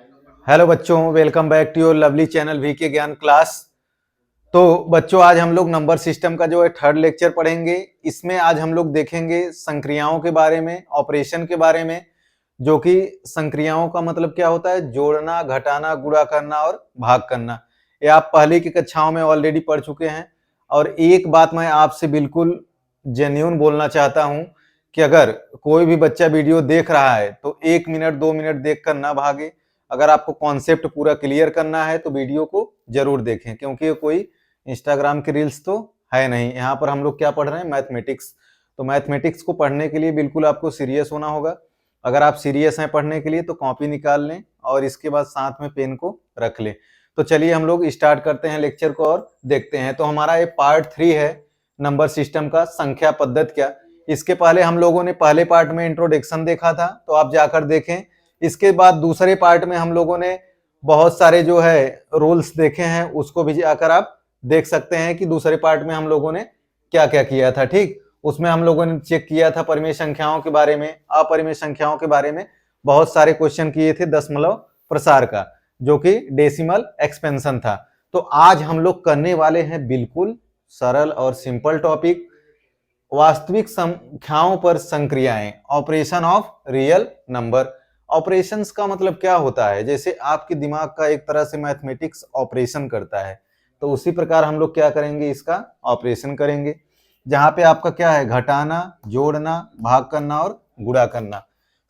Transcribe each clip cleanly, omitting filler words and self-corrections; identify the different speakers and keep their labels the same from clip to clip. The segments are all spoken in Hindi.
Speaker 1: हेलो बच्चों, welcome back to your lovely channel V K Gyan class. तो बच्चों, आज हम लोग नंबर सिस्टम का जो है थर्ड लेक्चर पढ़ेंगे। इसमें आज हम लोग देखेंगे संक्रियाओं के बारे में, ऑपरेशन के बारे में। जो कि संक्रियाओं का मतलब क्या होता है? जोड़ना, घटाना, गुणा करना और भाग करना। ये आप पहले की कक्षाओं में ऑलरेडी पढ़ चुके हैं। और एक बात मैं आपसे बिल्कुल जेन्युइन बोलना चाहता हूं कि अगर कोई भी बच्चा वीडियो देख रहा है तो 1 मिनट 2 मिनट देखकर ना भागे। अगर आपको कॉन्सेप्ट पूरा क्लियर करना है तो वीडियो को जरूर देखें, क्योंकि ये कोई इंस्टाग्राम की रील्स तो है नहीं। यहाँ पर हम लोग क्या पढ़ रहे हैं? मैथमेटिक्स। तो मैथमेटिक्स को पढ़ने के लिए बिल्कुल आपको सीरियस होना होगा। अगर आप सीरियस हैं पढ़ने के लिए तो कॉपी निकाल लें और इसके बाद साथ में पेन को रख लें। तो चलिए हम लोग स्टार्ट करते हैं लेक्चर को और देखते हैं। तो हमारा ये पार्ट 3 है नंबर सिस्टम का, संख्या पद्धति क्या। इसके पहले हम लोगों ने पहले पार्ट में इंट्रोडक्शन देखा था, तो आप जाकर देखें। इसके बाद दूसरे पार्ट में हम लोगों ने बहुत सारे जो है रूल्स देखे हैं, उसको भी जाकर आप देख सकते हैं कि दूसरे पार्ट में हम लोगों ने क्या क्या किया था। ठीक, उसमें हम लोगों ने चेक किया था परिमेय संख्याओं के बारे में, अपरिमेय संख्याओं के बारे में बहुत सारे क्वेश्चन किए थे दशमलव प्रसार का, जो कि डेसिमल एक्सपेंशन था। तो आज हम लोग करने वाले हैं बिल्कुल सरल और सिंपल टॉपिक, वास्तविक संख्याओं पर संक्रियाएं, operation of real number. Operations का मतलब क्या होता है? जैसे आपके दिमाग का एक तरह से मैथमेटिक्स ऑपरेशन करता है, तो उसी प्रकार हम लोग क्या करेंगे? इसका ऑपरेशन करेंगे, जहां पे आपका क्या है? घटाना, जोड़ना, भाग करना और गुणा करना।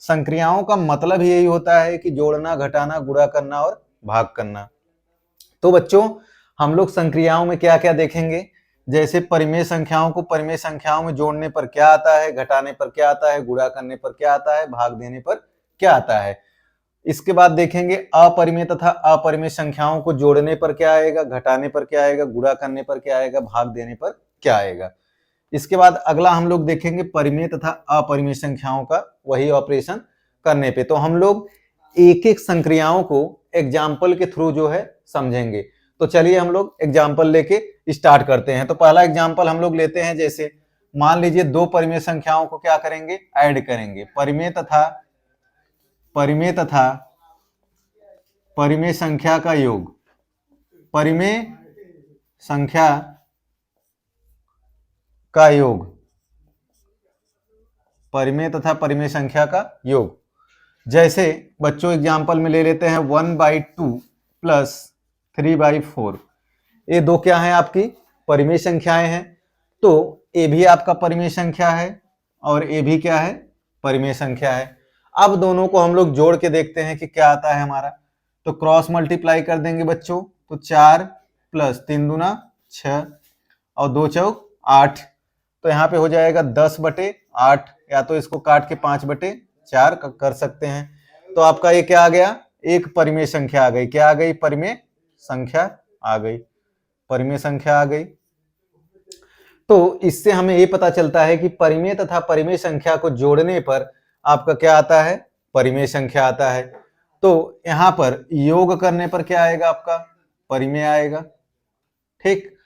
Speaker 1: संक्रियाओं का मतलब ही यही होता है कि जोड़ना, घटाना, गुणा करना और भाग करना। तो बच्चों, हम लोग संक्रियाओं में क्या क्या देखेंगे? जैसे परिमेय संख्याओं को परिमेय संख्याओं में जोड़ने पर क्या आता है, घटाने पर क्या आता है, गुणा करने पर क्या आता है, भाग देने पर क्या आता है। इसके बाद देखेंगे अपरिमेय तथा अपरिमेय संख्याओं को जोड़ने पर क्या आएगा, घटाने पर क्या आएगा, गुणा करने पर क्या आएगा, भाग देने पर क्या आएगा। इसके बाद अगला हम लोग देखेंगे परिमेय तथा अपरिमेय संख्याओं का वही ऑपरेशन करने पे। तो हम लोग एक एक संक्रियाओं को एग्जाम्पल के थ्रू जो है समझेंगे। तो चलिए हम लोग एग्जाम्पल लेके स्टार्ट करते हैं। तो पहला एग्जाम्पल हम लोग लेते हैं, जैसे मान लीजिए दो परिमेय संख्याओं को क्या करेंगे? ऐड करेंगे। परिमेय तथा परिमेय संख्या का योग, परिमेय संख्या का योग, परिमेय तथा परिमेय संख्या का योग। जैसे बच्चों एग्जाम्पल में ले लेते हैं 1/2 प्लस 3/4। ये दो क्या है? आपकी परिमेय संख्याएं हैं। तो ये भी आपका परिमेय संख्या है और ये भी क्या है? परिमेय संख्या है। अब दोनों को हम लोग जोड़ के देखते हैं कि क्या आता है हमारा। तो क्रॉस मल्टीप्लाई कर देंगे बच्चों, तो 4 प्लस 3 दूना 6 और 2 चौक 8। तो यहाँ पे हो जाएगा 10/8, या तो इसको काट के 5/4 कर सकते हैं। तो आपका ये क्या आ गया? एक परिमेय संख्या आ गई। क्या आ गई? परिमेय संख्या आ गई, परिमेय संख्या आ गई। तो इससे हमें ये पता चलता है कि परिमेय तथा परिमेय संख्या को जोड़ने पर आपका क्या आता है? परिमेय संख्या आता है। तो यहां पर योग करने पर क्या आएगा? आपका परिमेय आएगा। ठीक,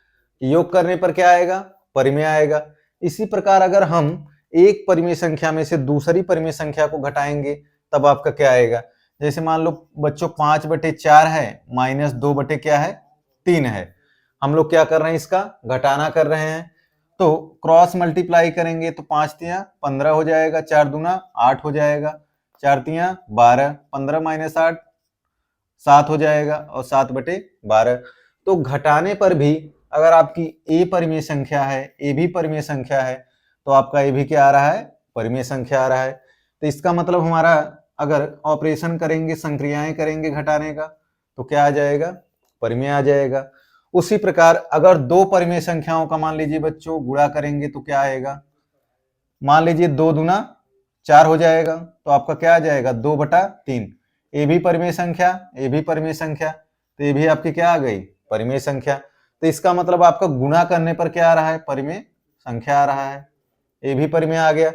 Speaker 1: योग करने पर क्या आएगा? परिमेय आएगा। इसी प्रकार अगर हम एक परिमेय संख्या में से दूसरी परिमेय संख्या को घटाएंगे तब आपका क्या आएगा? जैसे मान लो बच्चों 5/4 है माइनस 2 बटे क्या है? 3 है। हम लोग क्या कर रहे हैं? इसका घटाना कर रहे हैं। तो क्रॉस मल्टीप्लाई करेंगे तो 5 तिया 15 हो जाएगा, 4 दूना 8 हो जाएगा, 4 तिया 12, 15 माइनस 8 7 हो जाएगा और 7/12। तो घटाने पर भी अगर आपकी ए परिमेय संख्या है, ए भी परिमेय संख्या है, तो आपका ए भी क्या आ रहा है? परिमेय संख्या आ रहा है। तो इसका मतलब हमारा अगर ऑपरेशन करेंगे, संक्रियाएं करेंगे घटाने का, तो क्या आ जाएगा? परिमेय आ जाएगा। उसी प्रकार अगर दो परिमेय संख्याओं का मान लीजिए बच्चों गुणा करेंगे तो क्या आएगा? मान लीजिए 2 दूना 4 हो जाएगा, तो आपका क्या आ जाएगा? 2/3। ए भी परिमेय संख्या, ए भी परिमेय संख्या, तो ये भी आपकी क्या आ गई? परिमेय संख्या। तो इसका मतलब आपका गुणा करने पर क्या आ रहा है? परिमेय संख्या आ रहा है। ये भी परिमेय आ गया।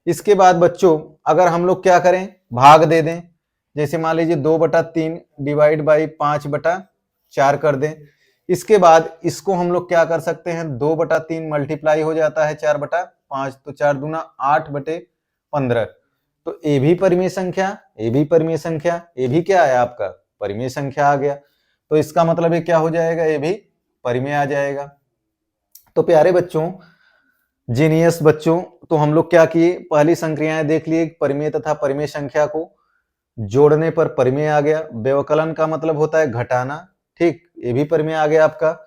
Speaker 1: इसके बाद बच्चों अगर हम लोग क्या करें? भाग दे दें। जैसे मान लीजिए 2/3 डिवाइड बाई 5/4 कर दें। इसके बाद इसको हम लोग क्या कर सकते हैं? 2/3 मल्टीप्लाई हो जाता है 4/5, तो 4 दूना 8/15। तो ए भी परिमेय संख्या, ए भी परिमेय संख्या, ए भी क्या है आपका परिमेय संख्या आ गया। तो इसका मतलब ये क्या हो जाएगा, ए भी परिमेय आ जाएगा। तो प्यारे बच्चों, जीनियस बच्चों, तो हम लोग क्या किए, पहली संक्रियाएं देख लिए, परिमेय तथा परिमेय संख्या को जोड़ने पर परिमेय आ गया। व्यवकलन का मतलब होता है घटाना, ठीक, ये भी परिमेय आ गया आपका।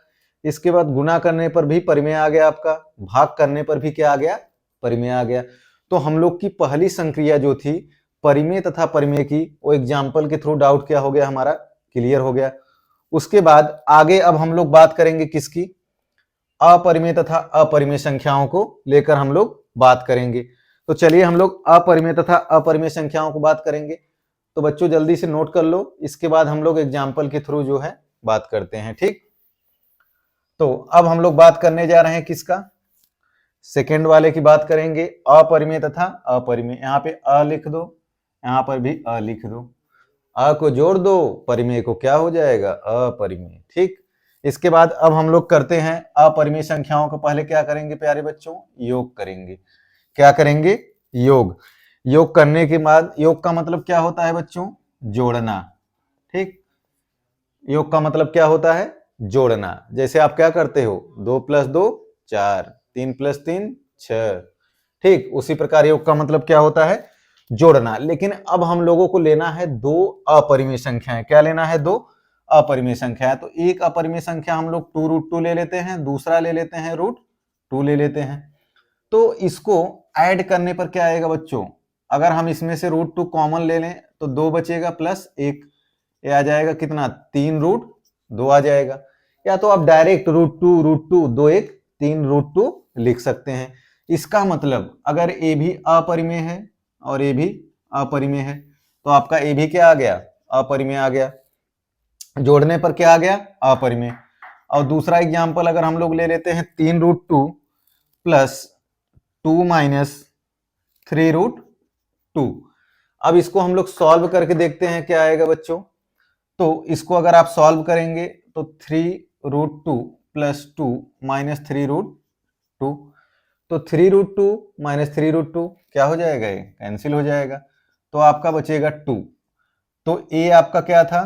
Speaker 1: इसके बाद गुणा करने पर भी परिमेय आ गया आपका, भाग करने पर भी क्या आ गया, परिमेय आ गया। तो हम लोग की पहली संक्रिया जो थी परिमेय तथा परिमेय की, वो एग्जाम्पल के थ्रू डाउट क्या हो गया हमारा, क्लियर हो गया। उसके बाद आगे अब हम लोग बात करेंगे किसकी, अपरिमेय तथा अपरिमेय संख्याओं को लेकर हम लोग बात करेंगे। तो चलिए हम लोग अपरिमेय तथा अपरिमेय संख्याओं को बात करेंगे। तो बच्चों जल्दी से नोट कर लो, इसके बाद हम लोग एग्जाम्पल के थ्रू जो है बात करते हैं, ठीक। तो अब हम लोग बात करने जा रहे हैं किसका, सेकेंड वाले की बात करेंगे, अपरिमेय तथा अपरिमेय। यहाँ पे अ लिख दो, यहाँ पर भी अ लिख दो, अ को जोड़ दो, परिमेय को क्या हो जाएगा, अपरिमेय, ठीक। इसके बाद अब हम लोग करते हैं अपरिमेय संख्याओं को, पहले क्या करेंगे प्यारे बच्चों, योग करेंगे। क्या करेंगे, योग। योग करने के बाद, योग का मतलब क्या होता है बच्चों, जोड़ना, ठीक। योग का मतलब क्या होता है, जोड़ना। जैसे आप क्या करते हो, 2 + 2 4, 3 + 3 6, ठीक। उसी प्रकार योग का मतलब क्या होता है, जोड़ना। लेकिन अब हम लोगों को लेना है दो अपरिमेय संख्याएं। क्या लेना है, दो अपरिमेय संख्याएं। तो एक अपरिमेय संख्या हम लोग 2√2 ले लेते हैं, दूसरा ले लेते हैं √2 ले लेते हैं। तो इसको ऐड करने पर क्या आएगा बच्चों, अगर हम इसमें से √2 कॉमन ले लें तो 2 बचेगा प्लस 1, ये आ जाएगा कितना, 3√2 आ जाएगा। या तो आप डायरेक्ट √2 2 1 3√2 लिख सकते हैं। इसका मतलब अगर ए भी अपरिमेय है और ए भी अपरिमेय है, तो आपका ए भी क्या आ गया, अपरिमेय आ गया। जोड़ने पर क्या आ गया, अपरिमेय। और दूसरा एग्जांपल अगर हम लोग ले लेते हैं 3√2 प्लस 2 - 3√2। अब इसको हम लोग सॉल्व करके देखते हैं क्या आएगा बच्चों। तो इसको अगर आप सॉल्व करेंगे तो 3√2 प्लस 2 - 3√2, तो 3√2 - 3√2 क्या हो जाएगा, ये कैंसिल हो जाएगा। तो आपका बचेगा 2। तो ए आपका क्या था,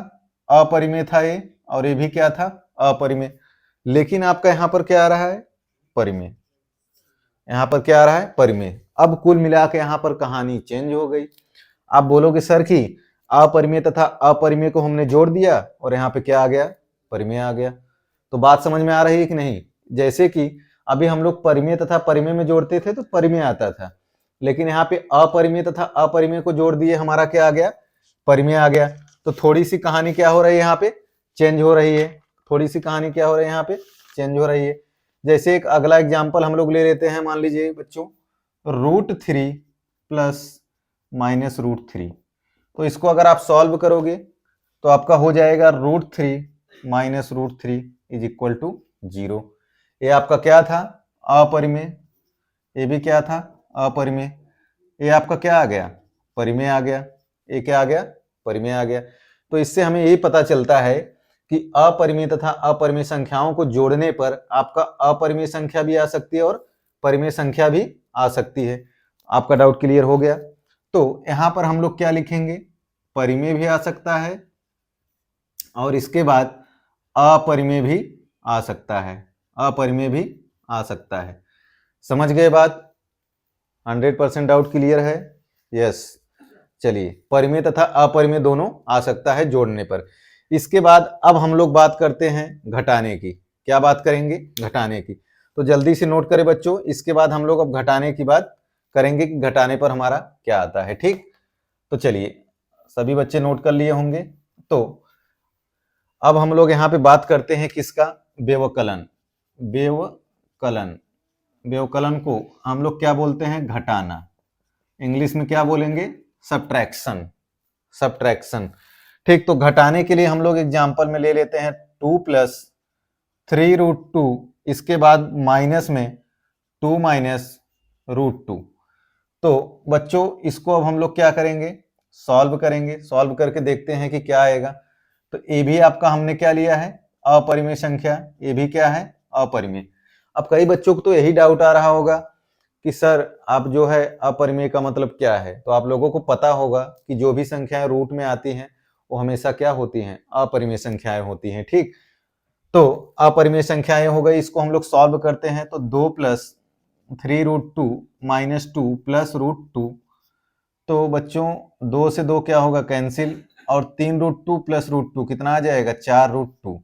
Speaker 1: अपरिमेय था ए, और ए भी क्या था, अपरिमेय। लेकिन आपका यहां पर क्या आ रहा है, परिमेय। यहां पर क्या आ रहा है, परिमेय। अब कुल मिला के यहां पर कहानी चेंज हो गई। आप बोलोगे सर कि अपरिमेय तथा अपरिमेय को हमने जोड़ दिया और यहाँ पे क्या आ गया, परिमेय आ गया। तो बात समझ में आ रही है कि नहीं। जैसे कि अभी हम लोग परिमेय तथा परिमेय में जोड़ते थे तो परिमेय आता था, लेकिन यहाँ पे अपरिमेय तथा अपरिमेय को जोड़ दिए, हमारा क्या आ गया, परिमेय आ गया। तो थोड़ी सी कहानी क्या हो रही है, यहाँ पे चेंज हो रही है। थोड़ी सी कहानी क्या हो रही है, यहाँ पे चेंज हो रही है। जैसे एक अगला एग्जाम्पल हम लोग ले लेते हैं, मान लीजिए बच्चों √3 प्लस -√3। तो इसको अगर आप सॉल्व करोगे तो आपका हो जाएगा √3 - √3 = 0। ये आपका क्या था, अपरिमेय। ये भी क्या था, अपरिमेय। ये आपका क्या आ गया, परिमेय आ गया। ये क्या आ गया, परिमेय आ गया। तो इससे हमें यही पता चलता है कि अपरिमेय तथा अपरिमेय संख्याओं को जोड़ने पर आपका अपरिमेय संख्या भी आ सकती है और परिमेय संख्या भी आ सकती है। आपका डाउट क्लियर हो गया। तो यहां पर हम लोग क्या लिखेंगे, परिमेय भी आ सकता है और इसके बाद अपरिमेय भी आ सकता है, अपरिमेय भी आ सकता है। समझ गए बात, 100% डाउट क्लियर है, यस। चलिए, परिमेय तथा अपरिमेय दोनों आ सकता है जोड़ने पर। इसके बाद अब हम लोग बात करते हैं घटाने की। क्या बात करेंगे, घटाने की। तो जल्दी से नोट करें बच्चों, इसके बाद हम लोग अब घटाने की बात करेंगे कि घटाने पर हमारा क्या आता है, ठीक। तो चलिए, सभी बच्चे नोट कर लिए होंगे। तो अब हम लोग यहाँ पे बात करते हैं किसका, व्यवकलन। व्यवकलन, व्यवकलन को हम लोग क्या बोलते हैं, घटाना। इंग्लिश में क्या बोलेंगे, सब्ट्रैक्शन, सब्ट्रैक्शन, ठीक। तो घटाने के लिए हम लोग एग्जांपल में ले लेते हैं 2 + 3√2, इसके बाद माइनस में 2 - √2। तो बच्चों इसको अब हम लोग क्या करेंगे, सॉल्व करेंगे। सॉल्व करके देखते हैं कि क्या आएगा। तो ए भी आपका हमने क्या लिया है, अपरिमेय संख्या। ए भी क्या है, अपरिमेय। अब कई बच्चों को तो यही डाउट आ रहा होगा कि सर आप जो है अपरिमेय का मतलब क्या है, तो आप लोगों को पता होगा कि जो भी संख्याएं रूट में आती हैं वो हमेशा क्या होती हैं, अपरिमेय संख्याएं होती हैं। ठीक, तो अपरिमेय संख्याएं हो गई, इसको हम लोग सॉल्व करते हैं तो 2 प्लस 3√2 माइनस 2 प्लस √2, तो बच्चों 2 से 2 क्या होगा, कैंसिल, और 3√2 प्लस √2 कितना आ जाएगा, 4√2।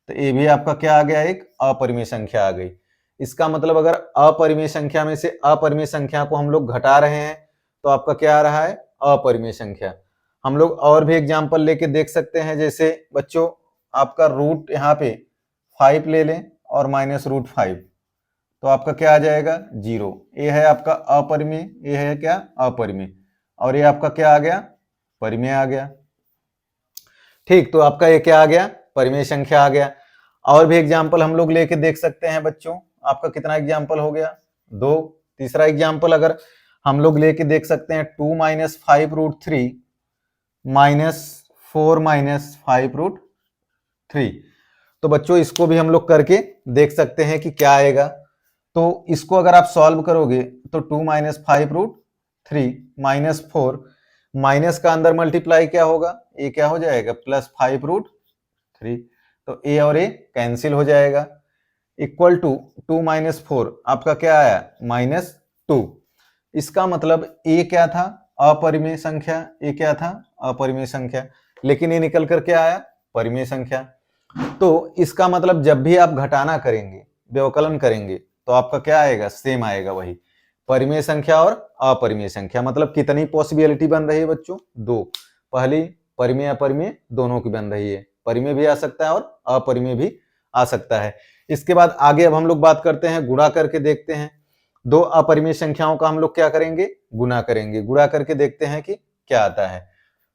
Speaker 1: तो ये भी आपका क्या आ गया, एक अपरिमेय संख्या आ गई। इसका मतलब अगर अपरिमेय संख्या में से अपरिमेय संख्या को हम लोग घटा रहे हैं तो आपका क्या आ रहा है, अपरिमेय संख्या। हम लोग और भी एग्जांपल लेके देख सकते हैं, जैसे बच्चों आपका रूट यहाँ पे 5 ले लें और माइनस √5, तो आपका क्या आ जाएगा, 0। ये है आपका अपरिमेय, ये है क्या, अपरिमेय, और ये आपका क्या आ गया, परिमेय आ गया। ठीक, तो आपका ये क्या आ गया, परिमेय संख्या आ गया। और भी एग्जाम्पल हम लोग लेके देख सकते हैं बच्चों, आपका कितना एग्जाम्पल हो गया, 2। तीसरा एग्जाम्पल अगर हम लोग लेके देख सकते हैं, 2 माइनस 5√3 माइनस 4 माइनस 5√3, तो बच्चों इसको भी हम लोग करके देख सकते हैं कि क्या आएगा। तो इसको अगर आप सॉल्व करोगे तो 2 माइनस 5√3 माइनस 4, माइनस का अंदर मल्टीप्लाई क्या होगा, ये क्या हो जाएगा, प्लस 5√3, तो ए और ए कैंसिल हो जाएगा, इक्वल टू 2 माइनस 4 आपका क्या आया, -2। इसका मतलब ए क्या था, अपरिमेय संख्या, ए क्या था, अपरिमेय संख्या, लेकिन ये निकल कर क्या आया, परिमेय संख्या। तो इसका मतलब जब भी आप घटाना करेंगे, व्यवकलन करेंगे, तो आपका क्या आएगा, सेम आएगा, वही परिमेय संख्या और अपरिमेय संख्या। मतलब कितनी पॉसिबिलिटी बन रही है बच्चों, 2। पहली परिमेय अपरिमेय दोनों की बन रही है, परिमेय भी आ सकता है और अपरिमेय भी आ सकता है। इसके बाद आगे अब हम लोग बात करते हैं, गुणा करके देखते हैं। दो अपरिमेय संख्याओं का हम लोग क्या करेंगे, गुणा करेंगे, गुणा करके देखते हैं कि क्या आता है।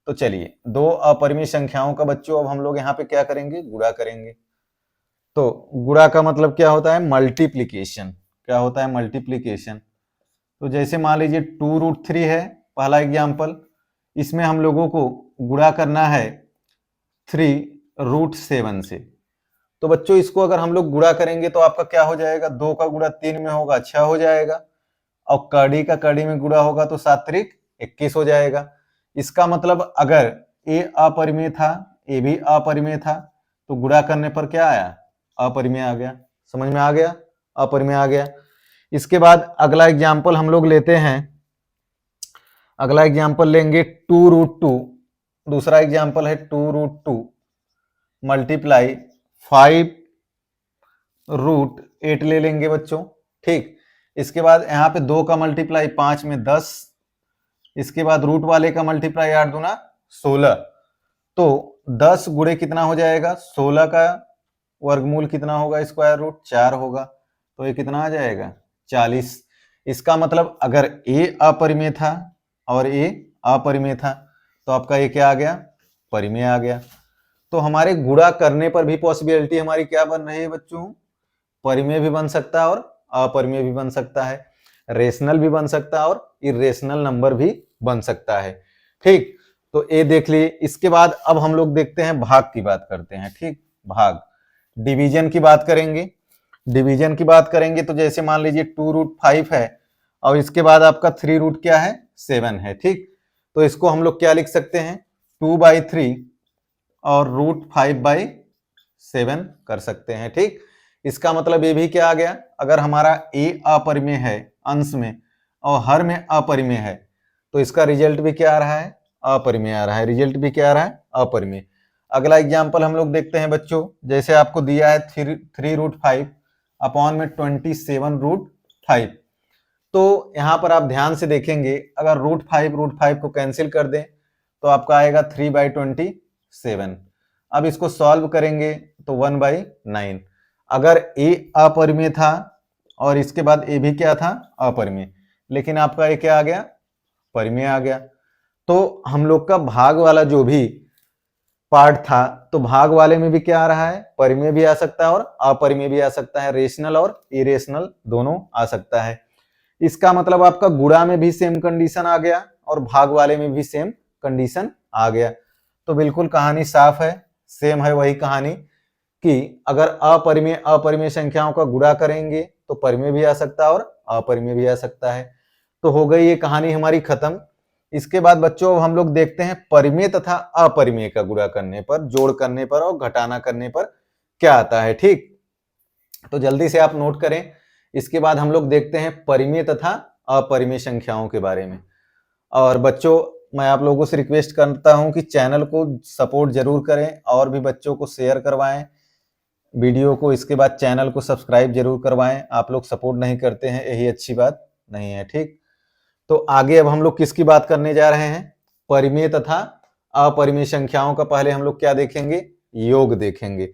Speaker 1: तो चलिए, दो अपरिमेय संख्याओं का बच्चों अब हम लोग यहाँ पे क्या करेंगे, गुणा करेंगे। तो गुणा का मतलब क्या होता है, मल्टीप्लीकेशन। क्या होता है, मल्टीप्लीकेशन। तो जैसे मान लीजिए 2√3 है पहला एग्जाम्पल, इसमें हम लोगों को गुणा करना है 3√7 से। तो बच्चों इसको अगर हम लोग गुणा करेंगे तो आपका क्या हो जाएगा, 2 का गुणा 3 में होगा 6 हो जाएगा, और कड़ी का कड़ी में गुणा होगा तो 7 त्रिक 21 हो जाएगा। इसका मतलब अगर ए अपरिमेय था, ए भी अपरिमेय था, तो गुणा करने पर क्या आया, अपरिमेय आ गया। समझ में आ गया, अपरिमेय आ गया। इसके बाद अगला एग्जाम्पल हम लोग लेते हैं, अगला एग्जाम्पल लेंगे 2√2। दूसरा एग्जाम्पल है 2√2 मल्टीप्लाई 5√8 ले लेंगे बच्चों। ठीक, इसके बाद यहाँ पे 2 का मल्टीप्लाई 5 में 10, इसके बाद रूट वाले का मल्टीप्लाई 8 दूना 16, तो 10 गुणे कितना हो जाएगा, 16 का वर्गमूल कितना होगा, स्क्वायर रूट 4 होगा, तो ये कितना आ जाएगा, 40। इसका मतलब अगर ए अपरिमेय था और ए अपरिमेय था, तो आपका ये क्या आ गया, परिमेय आ गया। तो हमारे गुणा करने पर भी पॉसिबिलिटी हमारी क्या बन रही है बच्चों, परिमेय भी बन सकता है और अपरिमेय भी बन सकता है, रेशनल भी बन सकता है और इरेशनल नंबर भी बन सकता है। ठीक, तो ये देख लिए। इसके बाद अब हम लोग देखते हैं, भाग की बात करते हैं। ठीक, भाग, डिवीजन की बात करेंगे। डिवीजन की बात करेंगे तो जैसे मान लीजिए 2√5 है और इसके बाद आपका 3 क्या है, 7 है। ठीक, तो इसको हम लोग क्या लिख सकते हैं, 2/3 और √5/7 कर सकते हैं। ठीक, इसका मतलब ये भी क्या आ गया, अगर हमारा ए अपरिमेय है अंश में और हर में अपरिमेय है, तो इसका रिजल्ट भी क्या आ रहा है, अपरिमेय आ रहा है, रिजल्ट भी क्या आ रहा है, अपरिमेय। अगला एग्जाम्पल हम लोग देखते हैं बच्चों, जैसे आपको दिया है 3√5 अपॉन में 27√5, तो यहाँ पर आप ध्यान से देखेंगे, अगर √5 को कैंसिल कर दें तो आपका आएगा 3/27। अब इसको सॉल्व करेंगे तो 1/9। अगर ए अपरिमेय था और इसके बाद ए भी क्या था, अपरिमेय, लेकिन आपका ये क्या आ गया, परिमेय आ गया। तो हम लोग का भाग वाला जो भी पार्ट था, तो भाग वाले में भी क्या आ रहा है, परिमेय भी आ सकता है और अपरिमेय भी आ सकता है, रेशनल और इरेशनल दोनों आ सकता है। इसका मतलब आपका गुणा में भी सेम कंडीशन आ गया और भाग वाले में भी सेम कंडीशन आ गया। तो बिल्कुल कहानी साफ है, सेम है वही कहानी कि अगर अपरिमेय अपरिमेय संख्याओं का गुणा करेंगे तो परिमेय भी आ सकता है और अपरिमेय भी आ सकता है। तो हो गई ये कहानी हमारी खत्म। इसके बाद बच्चों हम लोग देखते हैं परिमेय तथा अपरिमेय का गुणा करने पर, जोड़ करने पर और घटाना करने पर क्या आता है। ठीक, तो जल्दी से आप नोट करें। इसके बाद हम लोग देखते हैं परिमेय तथा अपरिमेय संख्याओं के बारे में। और बच्चों मैं आप लोगों से रिक्वेस्ट करता हूं कि चैनल को सपोर्ट जरूर करें और भी बच्चों को शेयर करवाएं वीडियो को। इसके बाद चैनल को सब्सक्राइब जरूर करवाएं। आप लोग सपोर्ट नहीं करते हैं, यही अच्छी बात नहीं है। ठीक, तो आगे अब हम लोग किसकी बात करने जा रहे हैं? परिमेय तथा अपरिमेय संख्याओं का पहले हम लोग क्या देखेंगे? योग देखेंगे।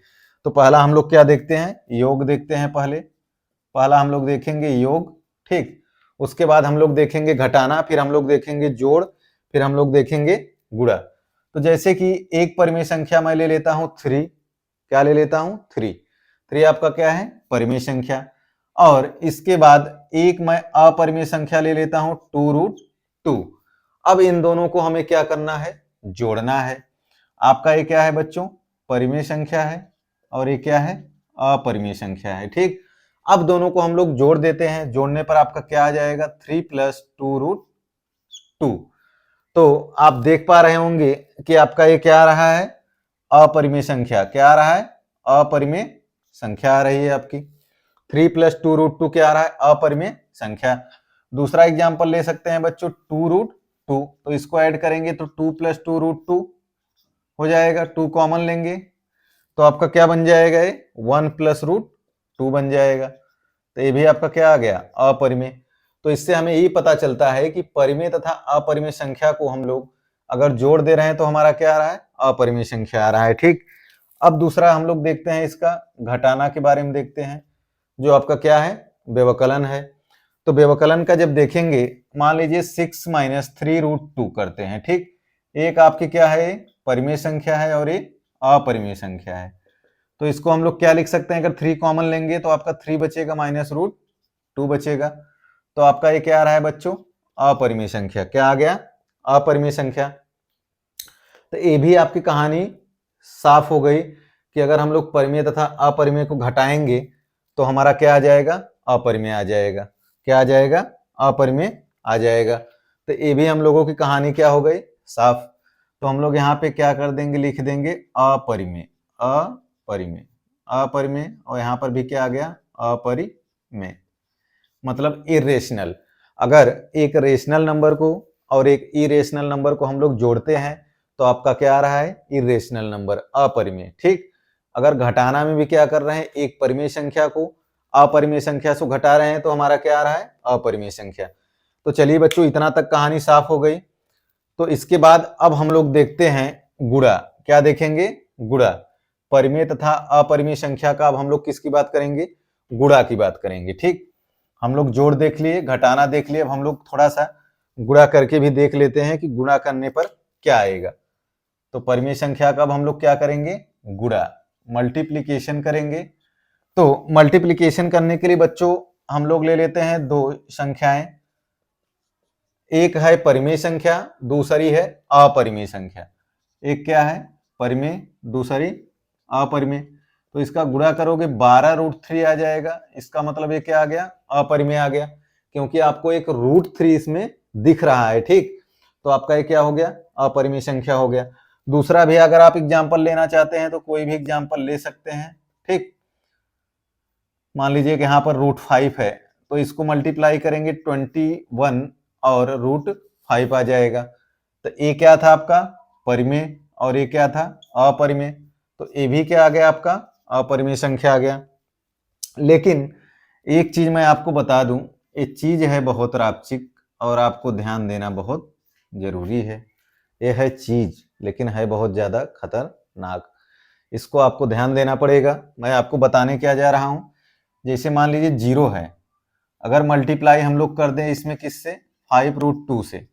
Speaker 1: तो पहला हम लोग क्या देखते हैं? योग देखते हैं। पहला हम लोग देखेंगे योग। ठीक, उसके बाद हम लोग देखेंगे घटाना, फिर हम लोग देखेंगे जोड़, फिर हम लोग देखेंगे गुणा। तो जैसे कि एक परिमेय संख्या मैं ले लेता हूं 3। क्या ले लेता हूं? 3 आपका क्या है? परिमेय संख्या। और इसके बाद एक मैं अपरिमेय संख्या ले लेता हूं 2√2। अब इन दोनों को हमें क्या करना है? जोड़ना है। आपका ये क्या है बच्चों? परिमेय संख्या है और ये क्या है? अपरिमेय संख्या है। ठीक, अब दोनों को हम लोग जोड़ देते हैं। जोड़ने पर आपका क्या आ जाएगा? 3 + 2√2। तो आप देख पा रहे होंगे कि आपका ये क्या आ रहा है? अपरिमेय संख्या। क्या आ रहा है? अपरिमेय संख्या आ रही है आपकी। 3 + 2√2 क्या आ रहा है? अपरिमेय संख्या। दूसरा एग्जांपल ले सकते हैं बच्चों 2√2। तो इसको ऐड करेंगे तो 2 + 2√2 हो जाएगा। 2 कॉमन लेंगे तो आपका क्या बन जाएगा? ये 1 + √2 बन जाएगा। तो ये भी आपका क्या आ गया? अपरिमेय। तो इससे हमें यही पता चलता है कि परिमेय तथा अपरिमेय संख्या को हम लोग अगर जोड़ दे रहे हैं तो हमारा क्या आ रहा है? अपरिमेय संख्या आ रहा है। ठीक, अब दूसरा हम लोग देखते हैं इसका घटाना के बारे में देखते हैं, जो आपका क्या है? व्यवकलन है। तो व्यवकलन का जब देखेंगे, मान लीजिए 6 - 3√2 करते हैं। ठीक, एक आपकी क्या है? परिमेय संख्या है और एक अपरिमेय संख्या है। तो इसको हम लोग क्या लिख सकते हैं? अगर 3 कॉमन लेंगे तो आपका 3 बचेगा, -√2 बचेगा। तो आपका ये क्या आ रहा है बच्चों? अपरिमेय संख्या। क्या आ गया? अपरिमेय संख्या। तो ये भी आपकी कहानी साफ हो गई कि अगर हम लोग परिमेय तथा अपरिमेय को घटाएंगे तो हमारा क्या आ जाएगा? अपरिमेय आ जाएगा। क्या आ जाएगा? अपरिमेय आ जाएगा। तो ये भी हम लोगों की कहानी क्या हो गई? साफ। तो हम लोग यहाँ पे क्या कर देंगे? लिख देंगे अपरिमेय। अपरिमेय, अपरिमेय, और यहाँ पर भी क्या आ गया? अपरिमेय, मतलब इरेशनल। अगर एक रेशनल नंबर को और एक इरेशनल नंबर को हम लोग जोड़ते हैं तो आपका क्या आ रहा है? इरेशनल नंबर, अपरिमेय। ठीक, अगर घटाना में भी क्या कर रहे हैं? एक परिमेय संख्या को अपरिमेय संख्या से घटा रहे हैं तो हमारा क्या आ रहा है? अपरिमेय संख्या। तो चलिए बच्चों, इतना तक कहानी साफ हो गई। तो इसके बाद अब हम लोग देखते हैं गुणा। क्या देखेंगे? गुणा। परिमेय तथा अपरिमेय संख्या का अब हम लोग किसकी बात करेंगे? गुणा की बात करेंगे। ठीक, हम लोग जोड़ देख लिए, घटाना देख लिए, अब हम लोग थोड़ा सा गुणा करके भी देख लेते हैं कि गुणा करने पर क्या आएगा। तो परिमेय संख्या का अब हम लोग क्या करेंगे? गुणा, मल्टीप्लीकेशन करेंगे। तो मल्टीप्लीकेशन करने के लिए बच्चों हम लोग ले लेते हैं दो संख्याएं। एक है परिमेय संख्या, दूसरी है अपरिमेय संख्या। एक क्या है? परिमेय, दूसरी अपरिमेय। तो इसका गुणा करोगे 12√3 आ जाएगा। इसका मतलब ये क्या आ गया? अपरिमेय आ गया, क्योंकि आपको एक √3 इसमें दिख रहा है। ठीक, तो आपका ये क्या हो गया? अपरिमेय संख्या हो गया। दूसरा भी अगर आप एग्जाम्पल लेना चाहते हैं तो कोई भी एग्जाम्पल ले सकते हैं। ठीक, मान लीजिए कि यहाँ पर √5 है तो इसको मल्टीप्लाई करेंगे 21 और √5 आ जाएगा। तो ये क्या था आपका? परिमेय, और ये क्या था? अपरिमेय। तो ये भी क्या आ गया आपका? अपरिमेय संख्या आ गया। लेकिन एक चीज मैं आपको बता दूं, ये चीज है बहुत रापचिक और आपको ध्यान देना बहुत जरूरी है। ये है चीज, लेकिन है बहुत ज्यादा खतरनाक। इसको आपको ध्यान देना पड़ेगा। मैं आपको बताने क्या जा रहा हूं, जैसे मान लीजिए 0 है, अगर मल्टीप्लाई हम लोग कर दें इसमें किससे? 5√2 से,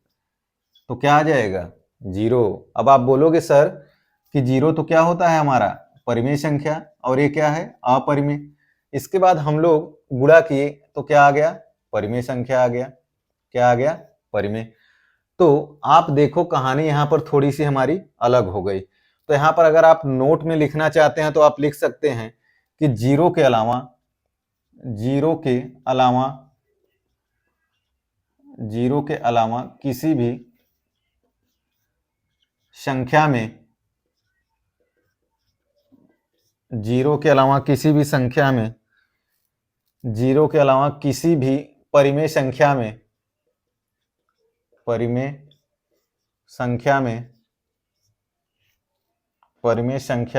Speaker 1: तो क्या आ जाएगा? 0। अब आप बोलोगे सर कि 0 तो क्या होता है हमारा? परिमेय संख्या, और ये क्या है? अपरिमेय। इसके बाद हम लोग गुणा किए तो क्या आ गया? परिमेय संख्या आ गया। क्या आ गया? परिमेय। तो आप देखो कहानी यहाँ पर थोड़ी सी हमारी अलग हो गई। तो यहाँ पर अगर आप नोट में लिखना चाहते हैं तो आप लिख सकते हैं कि 0 के अलावा जीरो के अलावा किसी भी संख्या में, जीरो के अलावा किसी भी संख्या में, जीरो के अलावा किसी भी परिमेय संख्या में, परिमेय संख्या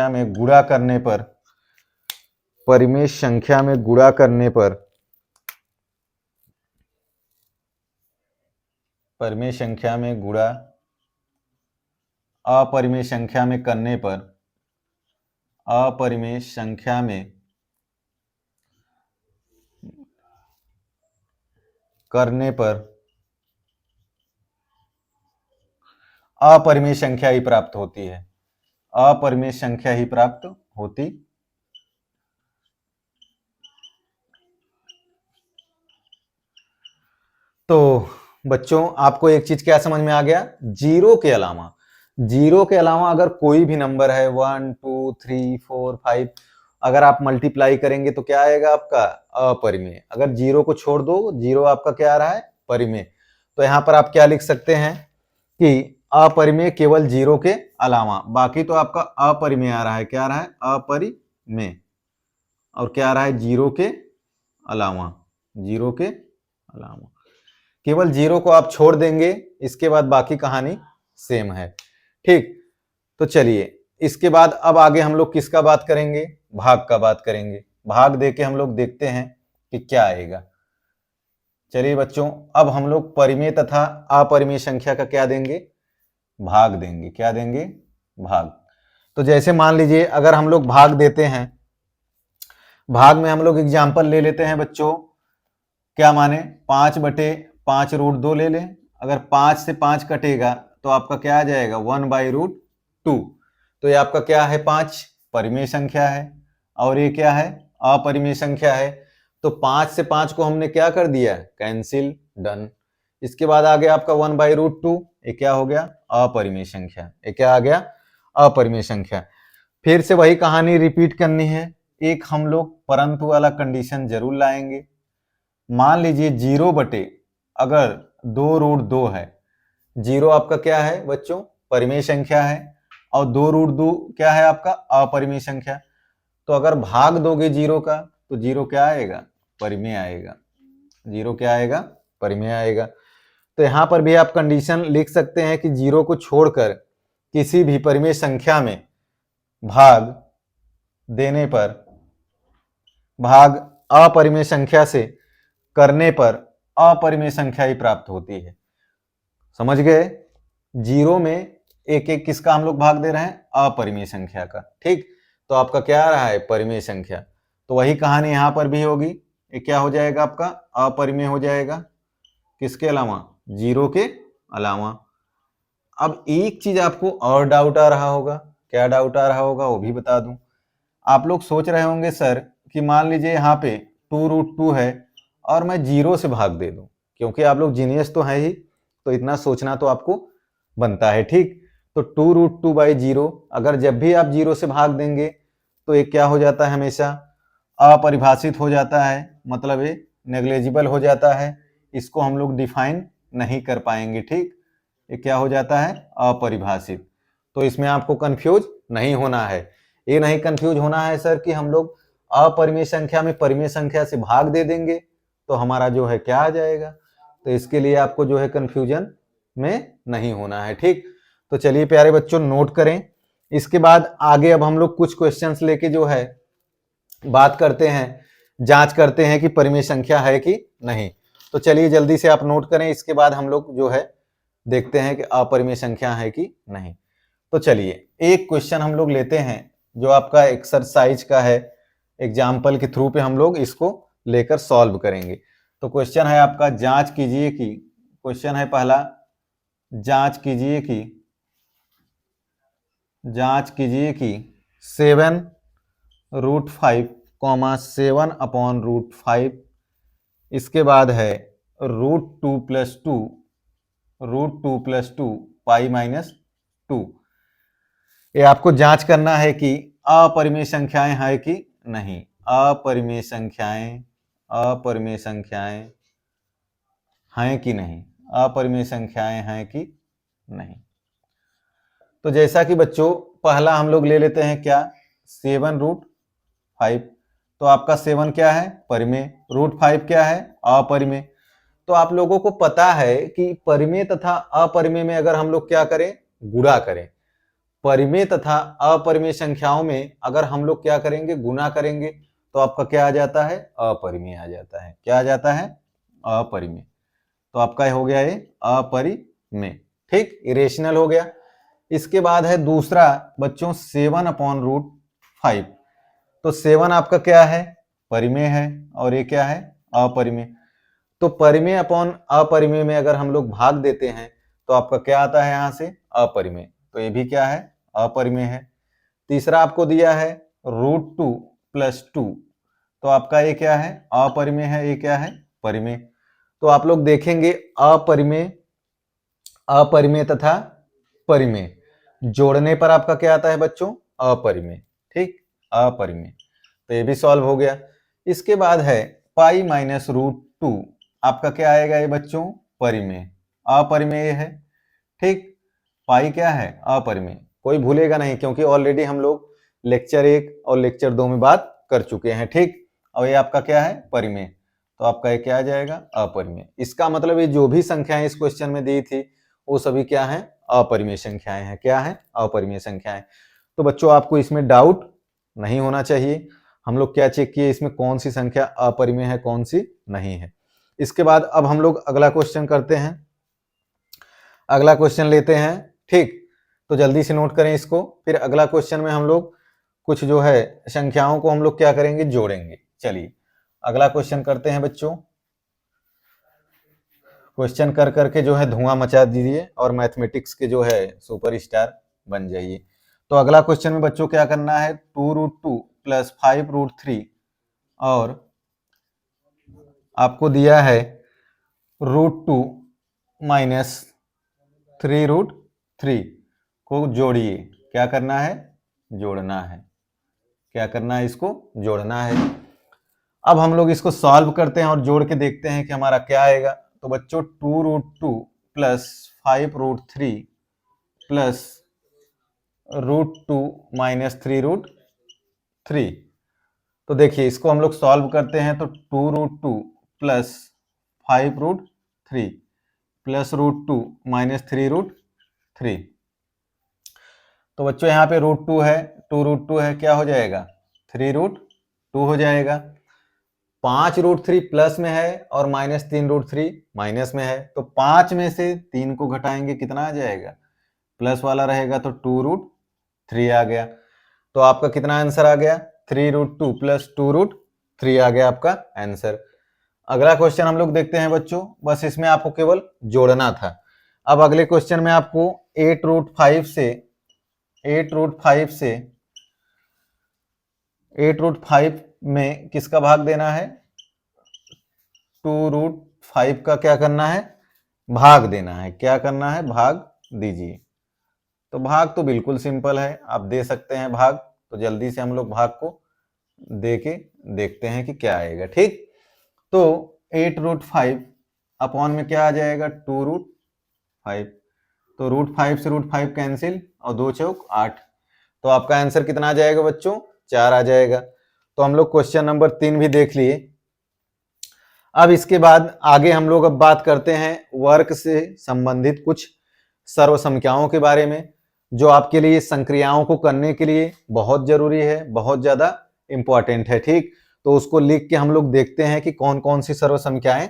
Speaker 1: में गुणा करने पर, परिमेय संख्या में गुणा करने पर, परिमेय संख्या में गुणा अपरिमेय संख्या में करने पर, अपरिमेय संख्या में करने पर अपरिमेय संख्या ही प्राप्त होती है, अपरिमेय संख्या ही प्राप्त होती। तो बच्चों आपको एक चीज क्या समझ में आ गया, जीरो के अलावा अगर कोई भी नंबर है 1 2 3 4 5, अगर आप मल्टीप्लाई करेंगे तो क्या आएगा आपका अपरिमेय। अगर जीरो को छोड़ दो, जीरो आपका क्या आ रहा है, परिमेय। तो यहां पर आप क्या लिख सकते हैं कि अपरिमेय केवल जीरो के अलावा, बाकी तो आपका अपरिमेय आ रहा है। क्या आ रहा है, अपरिमेय। और क्या आ रहा है, जीरो के अलावा, जीरो के अलावा। केवल जीरो को आप छोड़ देंगे, इसके बाद बाकी कहानी सेम है। ठीक, तो चलिए इसके बाद अब आगे हम लोग किसका बात करेंगे, भाग का बात करेंगे। भाग देके हम लोग देखते हैं कि क्या आएगा। चलिए बच्चों, अब हम लोग परिमेय तथा अपरिमेय संख्या का क्या देंगे, भाग देंगे। क्या देंगे, भाग। तो जैसे मान लीजिए अगर हम लोग भाग देते हैं, भाग में हम लोग एग्जाम्पल ले लेते हैं बच्चों, क्या माने 5/5√2 ले लें। अगर 5 से 5 कटेगा तो आपका क्या आ जाएगा, 1/√2। तो ये आपका क्या है, 5 परिमेय संख्या है और ये क्या है, अपरिमेय संख्या है। तो 5 से 5 को हमने क्या कर दिया, कैंसिल, डन। इसके बाद आ गया आपका 1/√2, ये क्या हो गया, अपरिमेय संख्या। ये क्या आ गया, अपरिमेय संख्या। फिर से वही कहानी रिपीट करनी है। एक हम लोग परंतु वाला कंडीशन जरूर लाएंगे। मान लीजिए 0/, अगर 2√2 है, जीरो आपका क्या है बच्चों, परिमेय संख्या है, और 2√2 क्या है आपका, अपरिमेय संख्या। तो अगर भाग दोगे जीरो का तो जीरो क्या आएगा, परिमेय आएगा। जीरो क्या आएगा, परिमेय आएगा। तो यहां पर भी आप कंडीशन लिख सकते हैं कि जीरो को छोड़कर किसी भी परिमेय संख्या में भाग देने पर, भाग अपरिमेय संख्या से करने पर अपरिमेय संख्या ही प्राप्त होती है। समझ गए, जीरो में एक एक किसका हम लोग भाग दे रहे हैं, अपरिमेय संख्या का। ठीक, तो आपका क्या आ रहा है, परिमेय संख्या। तो वही कहानी यहां पर भी होगी। ये क्या हो जाएगा आपका, अपरिमेय हो जाएगा। किसके अलावा, जीरो के अलावा। अब एक चीज आपको और डाउट आ रहा होगा, क्या डाउट आ रहा होगा वो भी बता दूं। आप लोग सोच रहे होंगे सर कि मान लीजिए यहाँ पे 2√2 है और मैं जीरो से भाग दे दूं, क्योंकि आप लोग जीनियस तो है ही, तो इतना सोचना तो आपको बनता है। ठीक, तो 2√2/0 अगर जब भी आप जीरो से भाग देंगे तो ये क्या हो जाता है, हमेशा अपरिभाषित हो जाता है, मतलब ये नेग्लेजिबल हो जाता है। इसको हम लोग डिफाइन नहीं कर पाएंगे। ठीक, ये क्या हो जाता है, अपरिभाषित। तो इसमें आपको कंफ्यूज नहीं होना है। ये नहीं कंफ्यूज होना है सर कि हम लोग अपरिमेय संख्या में परिमेय संख्या से भाग दे देंगे तो हमारा जो है क्या आ जाएगा। तो इसके लिए आपको जो है कंफ्यूजन में नहीं होना है। ठीक, तो चलिए प्यारे बच्चों नोट करें। इसके बाद आगे अब हम लोग कुछ क्वेश्चंस लेके जो है बात करते हैं, जांच करते हैं कि परिमेय संख्या है कि नहीं। तो चलिए जल्दी से आप नोट करें, इसके बाद हम लोग जो है देखते हैं कि अपरिमेय संख्या है कि नहीं। तो चलिए एक क्वेश्चन हम लोग लेते हैं जो आपका एक्सरसाइज का है, एग्जाम्पल के थ्रू पे हम लोग इसको लेकर सॉल्व करेंगे। तो क्वेश्चन है आपका, जांच कीजिए कि, क्वेश्चन है पहला, जांच कीजिए कि 7√5, 7/5, इसके बाद है √2+2 π-2, ये आपको जांच करना है कि अपरिमेय संख्याएं है कि नहीं, अपरिमेय संख्याएं अपरिमेय संख्याएं हैं कि नहीं, अपरिमेय संख्याएं हैं कि नहीं। तो जैसा कि बच्चों पहला हम लोग ले लेते हैं क्या, 7√5। तो आपका 7 क्या है, परिमेय, √5 क्या है, अपरिमेय। तो आप लोगों को पता है कि परिमेय तथा अपरिमेय में अगर हम लोग क्या करें, गुणा करें। परिमेय तथा अपरिमेय संख्याओं में अगर हम लोग क्या करेंगे, गुणा करेंगे, तो आपका क्या आ जाता है, अपरिमेय आ जाता है। क्या आ जाता है, अपरिमेय। तो आपका हो गया ये अपरिमेय, ठीक, इरेशनल हो गया। इसके बाद है दूसरा बच्चों 7/√5। तो 7 आपका क्या है, परिमेय है, और ये क्या है, अपरिमेय। तो परिमेय अपॉन अपरिमेय में अगर हम लोग भाग देते हैं तो आपका क्या आता है, यहां से अपरिमेय। तो ये भी क्या है, अपरिमेय है। तीसरा आपको दिया है √2 + 2। तो आपका ये क्या है, अपरिमेय है, ये क्या है, परिमेय। तो आप लोग देखेंगे अपरिमेय, अपरिमेय तथा परिमेय जोड़ने पर आपका क्या आता है बच्चों, अपरिमेय, ठीक, अपरिमेय। तो ये भी सॉल्व हो गया। इसके बाद है पाई -√2। आपका क्या आएगा ये बच्चों, परिमेय, अपरिमेय है, ठीक। पाई क्या है, अपरिमेय, कोई भूलेगा नहीं क्योंकि ऑलरेडी हम लोग लेक्चर 1 और लेक्चर 2 में बात कर चुके हैं, ठीक। और ये आपका क्या है, परिमेय। तो आपका ये क्या आ जाएगा, अपरिमेय। इसका मतलब ये जो भी संख्याएं इस क्वेश्चन में दी थी वो सभी क्या है, अपरिमेय संख्याएं हैं। क्या है, अपरिमेय संख्याएं। तो बच्चों आपको इसमें डाउट नहीं होना चाहिए। हम लोग क्या चेक किए, इसमें कौन सी संख्या अपरिमेय है, कौन सी नहीं है। इसके बाद अब हम लोग अगला क्वेश्चन करते हैं, अगला क्वेश्चन लेते हैं, ठीक। तो जल्दी से नोट करें इसको। फिर अगला क्वेश्चन में हम लोग कुछ जो है संख्याओं को हम लोग क्या करेंगे, जोड़ेंगे। चलिए अगला क्वेश्चन करते हैं बच्चों। क्वेश्चन कर करके जो है धुआं मचा दीजिए और मैथमेटिक्स के जो है सुपरस्टार बन जाइए। तो अगला क्वेश्चन में बच्चों क्या करना है, 2√2 + 5√3 और आपको दिया है √2 - 3√3 को जोड़िए। क्या करना है, जोड़ना है। क्या करना है, इसको जोड़ना है। अब हम लोग इसको सॉल्व करते हैं और जोड़ के देखते हैं कि हमारा क्या आएगा। तो बच्चों 2√2 + 5√3 + √2 - 3√3। तो देखिए इसको हम लोग सॉल्व करते हैं तो 2√2 + 5√3 + √2 - 3√3। तो बच्चों यहाँ पे √2 है, 2√2 है, क्या हो जाएगा, 3√2 हो जाएगा। 5√3 प्लस में है और -3√3 माइनस में है। तो 5 में से 3 को घटाएंगे, कितना आ जाएगा, प्लस वाला रहेगा, तो 2√3 आ गया। तो आपका कितना आंसर आ गया, 3√2 + 2√3 आ गया आपका आंसर। अगला क्वेश्चन हम लोग देखते हैं बच्चों, बस इसमें आपको केवल जोड़ना था। अब अगले क्वेश्चन में आपको 8√5 से 8√5 में किसका भाग देना है, 2√5 का क्या करना है, भाग देना है। क्या करना है, भाग दीजिए। तो भाग तो बिल्कुल सिंपल है, आप दे सकते हैं भाग। तो जल्दी से हम लोग भाग को दे के देखते हैं कि क्या आएगा, ठीक। तो 8√5 अपॉन में क्या आ जाएगा, 2√5। तो √5 से √5 कैंसिल और 2 चौक 8। तो आपका आंसर कितना आ जाएगा बच्चों, 4 आ जाएगा। तो हम लोग क्वेश्चन नंबर 3 भी देख लिए। अब इसके बाद आगे हम लोग अब बात करते हैं वर्ग से संबंधित कुछ सर्वसंख्याओं के बारे में, जो आपके लिए संक्रियाओं को करने के लिए बहुत जरूरी है, बहुत ज्यादा इंपॉर्टेंट है, ठीक। तो उसको लिख के हम लोग देखते हैं कि कौन कौन सी सर्वसंख्याएं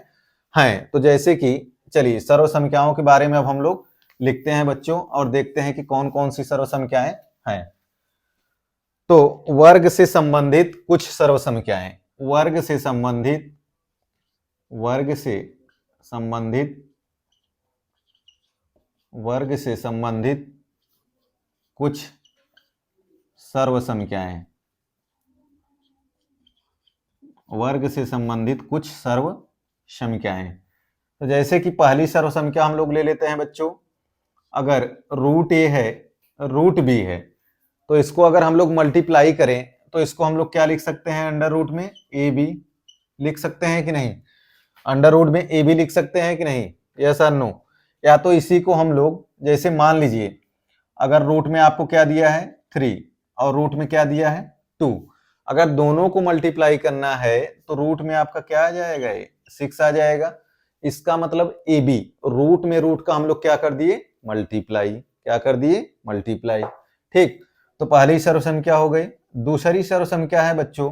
Speaker 1: हैं। तो जैसे कि चलिए सर्वसंख्याओं के बारे में अब हम लोग लिखते हैं बच्चों और देखते हैं कि कौन कौन सी सर्वसंख्याएं हैं। तो वर्ग से संबंधित कुछ सर्वसंख्याएं, वर्ग से संबंधित वर्ग से संबंधित कुछ सर्वसंख्याएं, वर्ग से संबंधित कुछ सर्वसंख्याएं। तो जैसे कि पहली सर्वसंख्या हम लोग ले लेते हैं बच्चों, अगर √a है, √b है, तो इसको अगर हम लोग मल्टीप्लाई करें तो इसको हम लोग क्या लिख सकते हैं, अंडर रूट में ab लिख सकते हैं कि नहीं? अंडर रूट में ए भी लिख सकते हैं कि नहीं? यस और नो? या तो इसी को हम लोग, जैसे मान लीजिए अगर रूट में आपको क्या दिया है 3 और रूट में क्या दिया है 2, अगर दोनों को मल्टीप्लाई करना है तो रूट में आपका क्या आ जाएगा? 6 आ जाएगा। इसका मतलब ए बी, रूट में रूट का हम लोग क्या कर दिए? मल्टीप्लाई। क्या कर दिए? मल्टीप्लाई। ठीक, तो पहली सर्वसंख्या हो गई। दूसरी सर्वसंख्या है बच्चों,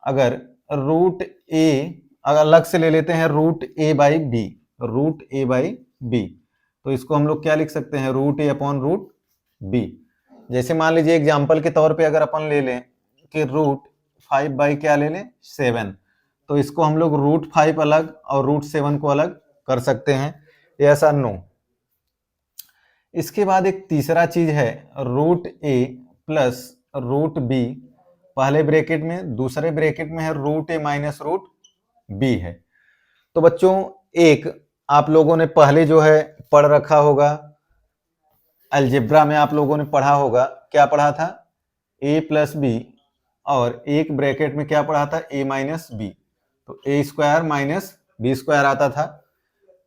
Speaker 1: अगर रूट ए, अगर अलग से ले लेते हैं root A by B, root A by B, तो इसको हम लोग क्या लिख सकते हैं? Root A upon root B. जैसे मान लीजिए एग्जाम्पल के तौर पे अगर अपन ले लें कि रूट 5 बाई क्या ले लें? 7, तो इसको हम लोग रूट 5 अलग और रूट 7 को अलग कर सकते हैं। यस और नो? इसके बाद एक तीसरा चीज है, root A plus root B, पहले ब्रैकेट में, दूसरे ब्रैकेट में है रूट ए माइनस रूट बी है। तो बच्चों एक आप लोगों ने पहले जो है पढ़ रखा होगा, अलजेब्रा में आप लोगों ने पढ़ा होगा, क्या पढ़ा था? ए प्लस बी, और एक ब्रैकेट में क्या पढ़ा था? ए माइनस बी, तो ए स्क्वायर माइनस बी स्क्वायर आता था।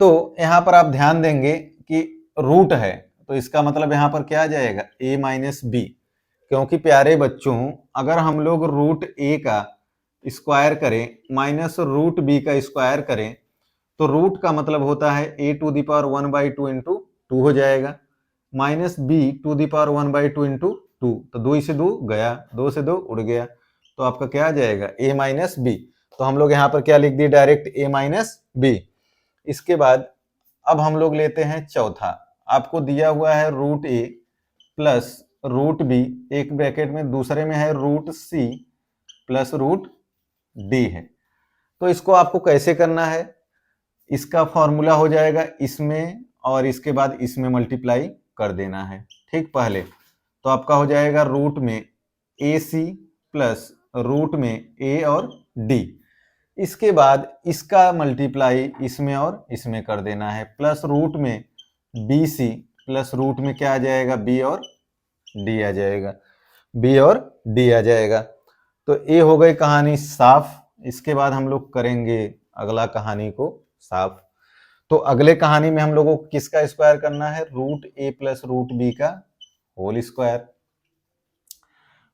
Speaker 1: तो यहां पर आप ध्यान देंगे कि रूट है, तो इसका मतलब यहां पर क्या आ जाएगा? ए माइनस बी, क्योंकि प्यारे बच्चों अगर हम लोग रूट ए का स्क्वायर करें माइनस रूट बी का स्क्वायर करें तो रूट का मतलब होता है A to the power 1/2 into 2 हो जाएगा, minus B to the power 1/2 into 2, तो 2 से 2 गया, 2 से 2 उड़ गया, तो आपका क्या आ जाएगा? ए माइनस बी। तो हम लोग यहाँ पर क्या लिख दिए? डायरेक्ट ए माइनस बी। इसके बाद अब हम लोग लेते हैं चौथा, आपको दिया हुआ है root A plus root B, एक ब्रैकेट में, दूसरे में है root C plus root D है। तो इसको आपको कैसे करना है? इसका फॉर्मूला हो जाएगा इसमें और इसके बाद इसमें मल्टीप्लाई कर देना है। ठीक, पहले तो आपका हो जाएगा रूट में ए सी प्लस रूट में ए और डी, इसके बाद इसका मल्टीप्लाई इसमें और इसमें कर देना है, प्लस रूट में बी सी प्लस रूट में क्या आ जाएगा? बी और डी आ जाएगा, बी और डी आ जाएगा। तो ये हो गई कहानी साफ। इसके बाद हम लोग करेंगे अगला कहानी को साफ। तो अगले कहानी में हम लोगों को किसका स्क्वायर करना है? Root A plus root B का होल स्क्वायर।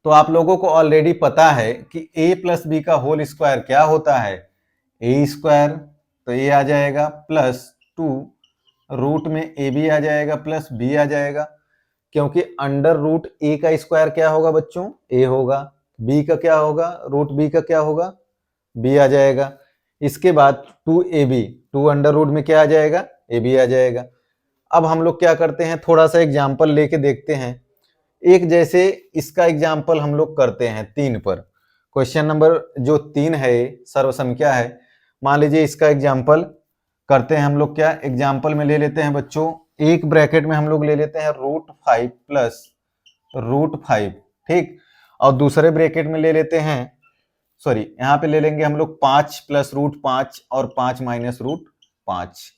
Speaker 1: तो आप लोगों को ऑलरेडी पता है कि a प्लस बी का होल स्क्वायर क्या होता है? ए स्क्वायर, तो ये आ जाएगा प्लस 2 रूट में ए बी आ जाएगा प्लस बी आ जाएगा, क्योंकि अंडर रूट ए का स्क्वायर क्या होगा बच्चों? ए होगा, बी का क्या होगा? रूट बी का क्या होगा? बी आ जाएगा। इसके बाद 2ab, 2 अंडर रूट में क्या आ जाएगा? ए बी आ जाएगा। अब हम लोग क्या करते हैं, थोड़ा सा एग्जाम्पल लेके देखते हैं। एक जैसे इसका एग्जाम्पल हम लोग करते हैं 3 पर, क्वेश्चन नंबर जो 3 है सर्वसंख्या है, मान लीजिए इसका एग्जाम्पल करते हैं हम लोग। क्या एग्जाम्पल में ले लेते हैं बच्चों, एक ब्रैकेट में हम लोग ले लेते हैं रूट 5 प्लस रूट 5, ठीक, और दूसरे ब्रैकेट में ले लेते हैं, सॉरी यहाँ पे ले लेंगे हम लोग 5 प्लस रूट 5 और 5 माइनस रूट 5।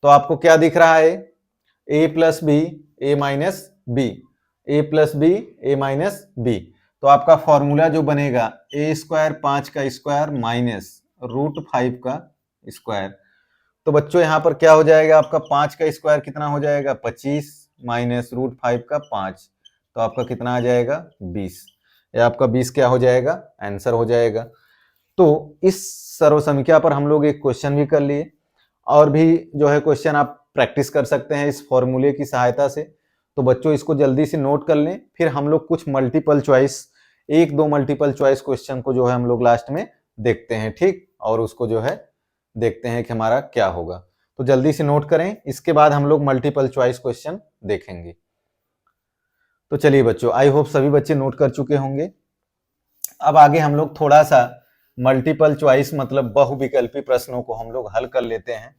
Speaker 1: तो आपको क्या दिख रहा है? ए प्लस बी ए माइनस बी, ए प्लस बी ए माइनस बी। तो आपका फॉर्मूला जो बनेगा ए स्क्वायर 5 का स्क्वायर माइनस रूट 5 का स्क्वायर। तो बच्चों यहाँ पर क्या हो जाएगा? आपका 5 का स्क्वायर कितना हो जाएगा? 25 माइनस रूट 5 का 5, तो आपका कितना आ जाएगा? 20। या आपका 20 क्या हो जाएगा? आंसर हो जाएगा। तो इस सर्वसंख्या पर हम लोग एक क्वेश्चन भी कर लिए, और भी जो है क्वेश्चन आप प्रैक्टिस कर सकते हैं इस फॉर्मूले की सहायता से। तो बच्चों इसको जल्दी से नोट कर लें, फिर हम लोग कुछ मल्टीपल चॉइस, एक दो मल्टीपल चॉइस क्वेश्चन को जो है हम लोग लास्ट में देखते हैं, ठीक, और उसको जो है देखते हैं कि हमारा क्या होगा। तो जल्दी से नोट करें, इसके बाद हम लोग मल्टीपल चॉइस क्वेश्चन देखेंगे। तो चलिए बच्चों, आई होप सभी बच्चे नोट कर चुके होंगे। अब आगे हम लोग थोड़ा सा मल्टीपल चॉइस मतलब बहुविकल्पी प्रश्नों को हम लोग हल कर लेते हैं।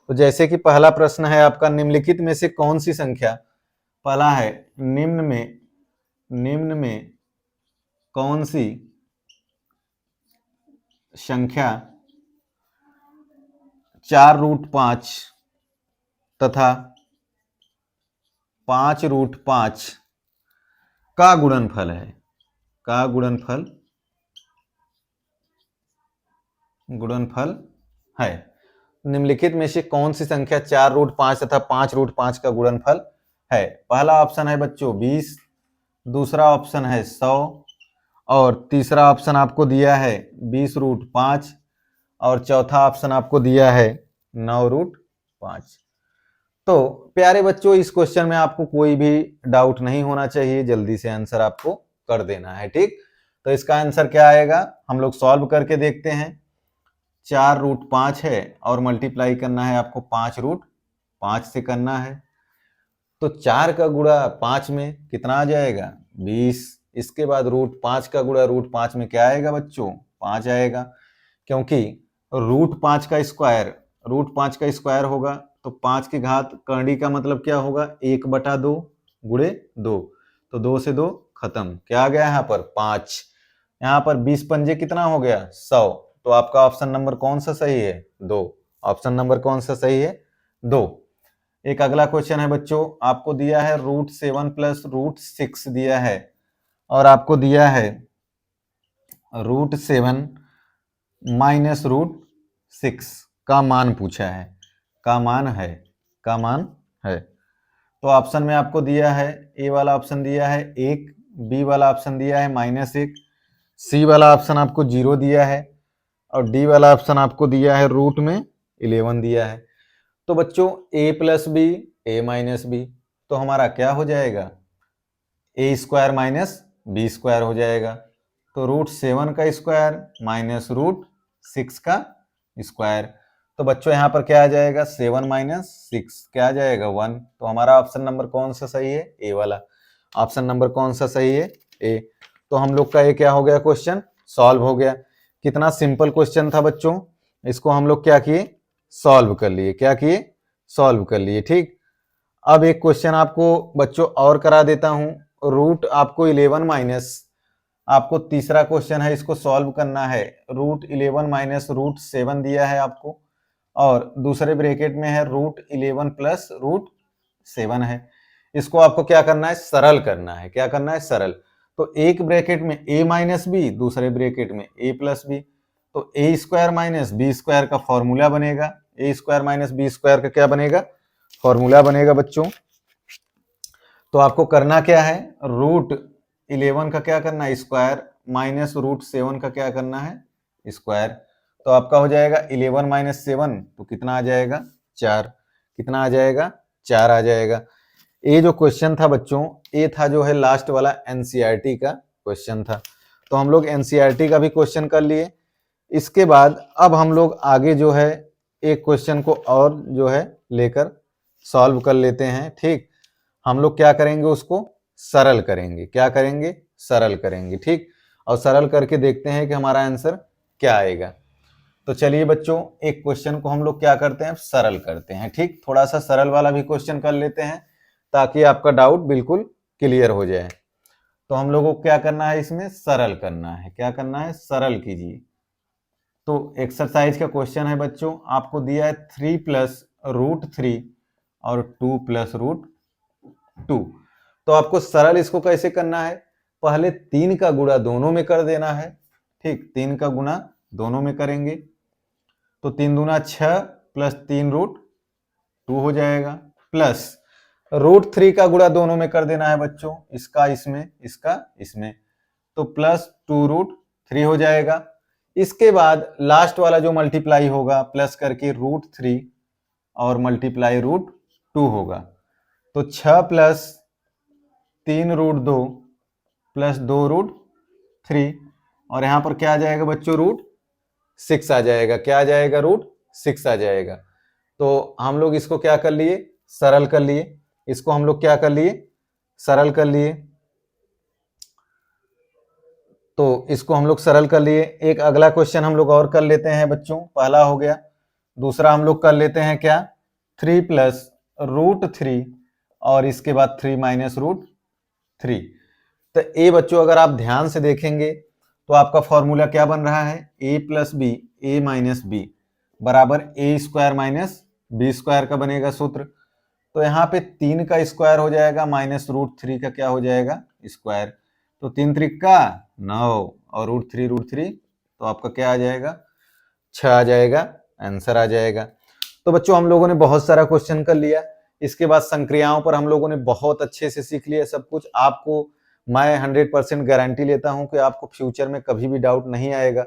Speaker 1: तो जैसे कि पहला प्रश्न है आपका, निम्नलिखित में से कौन सी संख्या, पहला है निम्न में कौन सी संख्या 4 रूट 5 तथा 5 रूट 5 का गुणनफल है? का गुणनफल गुणनफल है। निम्नलिखित में से कौन सी संख्या 4√5 तथा 5√5 का गुणनफल है? पहला ऑप्शन है बच्चों 20, दूसरा ऑप्शन है 100 और तीसरा ऑप्शन आपको दिया है 20√5 और चौथा ऑप्शन आपको दिया है 9√5। तो प्यारे बच्चों, इस क्वेश्चन में आपको कोई भी डाउट नहीं होना चाहिए, जल्दी से आंसर आपको कर देना है। ठीक, तो इसका आंसर क्या आएगा हम लोग सॉल्व करके देखते हैं। 4√5 है और मल्टीप्लाई करना है आपको 5√5 से करना है। तो 4 का गुणा 5 में कितना आ जाएगा 20। इसके बाद √5 का गुणा √5 में क्या आएगा बच्चों 5 आएगा, क्योंकि √5 का स्क्वायर होगा तो 5 की घात करड़ी का मतलब क्या होगा 1/2 गुणे 2, तो 2 से 2 खत्म, क्या आ गया यहाँ पर 5। यहाँ पर 20 पंजे कितना हो गया 100, तो आपका ऑप्शन नंबर कौन सा सही है 2। ऑप्शन नंबर कौन सा सही है 2। एक अगला क्वेश्चन है बच्चों, आपको दिया है √7 + √6 दिया है और आपको दिया है √7 - √6 का मान पूछा है, का मान है। तो ऑप्शन में आपको दिया है ए वाला ऑप्शन दिया है 1, बी वाला ऑप्शन दिया है -1, सी वाला ऑप्शन आपको 0 दिया है और डी वाला ऑप्शन आपको दिया है √11 दिया है। तो बच्चों a + b a - b, तो हमारा क्या हो जाएगा a² - b² हो जाएगा। तो √7 का स्क्वायर -√6 का स्क्वायर, तो बच्चों यहाँ पर क्या आ जाएगा 7 - 6 क्या आ जाएगा 1। तो हमारा ऑप्शन नंबर कौन सा सही है ए वाला। ऑप्शन नंबर कौन सा सही है ए। तो हम लोग का ये क्या हो गया क्वेश्चन सॉल्व हो गया। कितना सिंपल क्वेश्चन था बच्चों, इसको हम लोग क्या किए सॉल्व कर लिए, क्या किए सॉल्व कर लिए। ठीक, अब एक क्वेश्चन आपको बच्चों और करा देता हूं। रूट आपको 11 आपको तीसरा क्वेश्चन है, इसको सॉल्व करना है। √11 - √7 दिया है आपको और दूसरे ब्रैकेट में है √11 + √7 है। इसको आपको क्या करना है सरल करना है। क्या करना है सरल, तो एक ब्रैकेट में a - b, दूसरे ब्रैकेट में a + b, तो a² - b² का फॉर्मूला बनेगा। a² - b² का क्या बनेगा फॉर्मूला बनेगा बच्चों। तो आपको करना क्या है √11 का क्या करना है स्क्वायर माइनस √7 का क्या करना है स्क्वायर। तो आपका हो जाएगा 11 - 7, तो कितना आ जाएगा 4। कितना आ जाएगा 4 आ जाएगा। ये जो क्वेश्चन था बच्चों, ये था जो है लास्ट वाला एनसीईआरटी का क्वेश्चन था। तो हम लोग एनसीईआरटी का भी क्वेश्चन कर लिए। इसके बाद अब हम लोग आगे जो है एक क्वेश्चन को और जो है लेकर सॉल्व कर लेते हैं। ठीक, हम लोग क्या करेंगे उसको सरल करेंगे। क्या करेंगे सरल करेंगे। ठीक, और सरल करके देखते हैं कि हमारा आंसर क्या आएगा। तो चलिए बच्चों एक क्वेश्चन को हम लोग क्या करते हैं सरल करते हैं। ठीक, थोड़ा सा सरल वाला भी क्वेश्चन कर लेते हैं ताकि आपका डाउट बिल्कुल क्लियर हो जाए। तो हम लोगों को क्या करना है इसमें सरल करना है। क्या करना है सरल कीजिए। तो एक्सरसाइज का क्वेश्चन है बच्चों, आपको दिया है 3 + √3 और 2 + √2। तो आपको सरल इसको कैसे करना है, पहले 3 का गुणा दोनों में कर देना है। ठीक, 3 का गुणा दोनों में करेंगे तो 3 दूना 6 + 3 √2 हो जाएगा, प्लस √3 का गुणा दोनों में कर देना है बच्चों, इसका इसमें इसका इसमें, तो +2 √3 हो जाएगा। इसके बाद लास्ट वाला जो मल्टीप्लाई होगा प्लस करके √3 और मल्टीप्लाई √2 होगा, तो 6 + 3 √2 + 2 √3 और यहाँ पर क्या आ जाएगा बच्चों √6 आ जाएगा। क्या आ जाएगा √6 आ जाएगा। तो हम लोग इसको क्या कर लिए सरल कर लिए। इसको हम लोग क्या कर लिए सरल कर लिए। तो इसको हम लोग सरल कर लिए। एक अगला क्वेश्चन हम लोग और कर लेते हैं बच्चों, पहला हो गया। दूसरा हम लोग कर लेते हैं क्या 3 + √3 और इसके बाद 3 - √3। तो ए बच्चों अगर आप ध्यान से देखेंगे तो आपका फॉर्मूला क्या बन रहा है a + b a - b बराबर a² - b² का बनेगा सूत्र। तो यहाँ पे 3 का स्क्वायर हो जाएगा -√3 का क्या हो जाएगा स्क्वायर, तो 3 × 3 = 9 और √3 √3 तो आपका क्या आ जाएगा 6 आ जाएगा, आंसर आ जाएगा। तो बच्चों हम लोगों ने बहुत सारा क्वेश्चन कर लिया। इसके बाद संक्रियाओं पर हम लोगों ने बहुत अच्छे से सीख लिया सब कुछ। आपको मैं 100% गारंटी लेता हूं कि आपको फ्यूचर में कभी भी डाउट नहीं आएगा।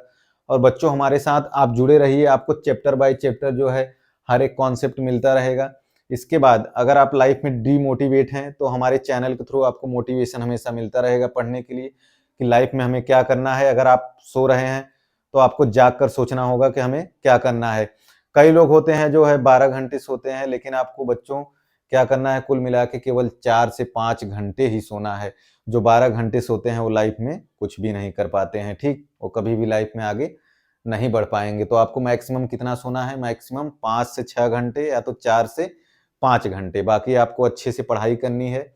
Speaker 1: और बच्चों हमारे साथ आप जुड़े रहिए, आपको चैप्टर बाय चैप्टर जो है हर एक कॉन्सेप्ट मिलता रहेगा। इसके बाद अगर आप लाइफ में डीमोटिवेट हैं तो हमारे चैनल के थ्रू आपको मोटिवेशन हमेशा मिलता रहेगा पढ़ने के लिए कि लाइफ में हमें क्या करना है। अगर आप सो रहे हैं तो आपको जाग कर सोचना होगा कि हमें क्या करना है। कई लोग होते हैं जो है 12 घंटे सोते हैं, लेकिन आपको बच्चों क्या करना है, कुल मिला के केवल 4 से 5 घंटे ही सोना है। जो 12 घंटे सोते हैं वो लाइफ में कुछ भी नहीं कर पाते हैं, ठीक, वो कभी भी लाइफ में आगे नहीं बढ़ पाएंगे। तो आपको मैक्सिमम कितना सोना है, मैक्सिमम 5 से 6 घंटे या तो 4 से 5 घंटे। बाकी आपको अच्छे से पढ़ाई करनी है।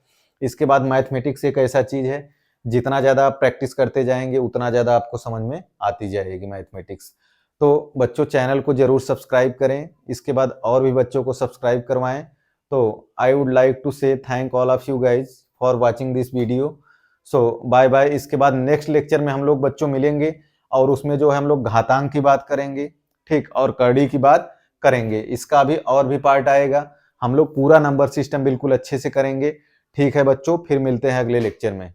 Speaker 1: इसके बाद मैथमेटिक्स एक ऐसा चीज है, जितना ज़्यादा आप प्रैक्टिस करते जाएंगे उतना ज़्यादा आपको समझ में आती जाएगी मैथमेटिक्स। तो बच्चों चैनल को जरूर सब्सक्राइब करें, इसके बाद और भी बच्चों को सब्सक्राइब करवाएं। तो I would like to say thank all of you guys for watching this video. So bye bye. इसके बाद नेक्स्ट लेक्चर में हम लोग बच्चों मिलेंगे और उसमें जो है हम लोग घातांक की बात करेंगे, ठीक, और करड़ी की बात करेंगे। इसका भी और भी पार्ट आएगा। हम लोग पूरा नंबर सिस्टम बिल्कुल अच्छे से करेंगे। ठीक है बच्चों, फिर मिलते हैं अगले लेक्चर में।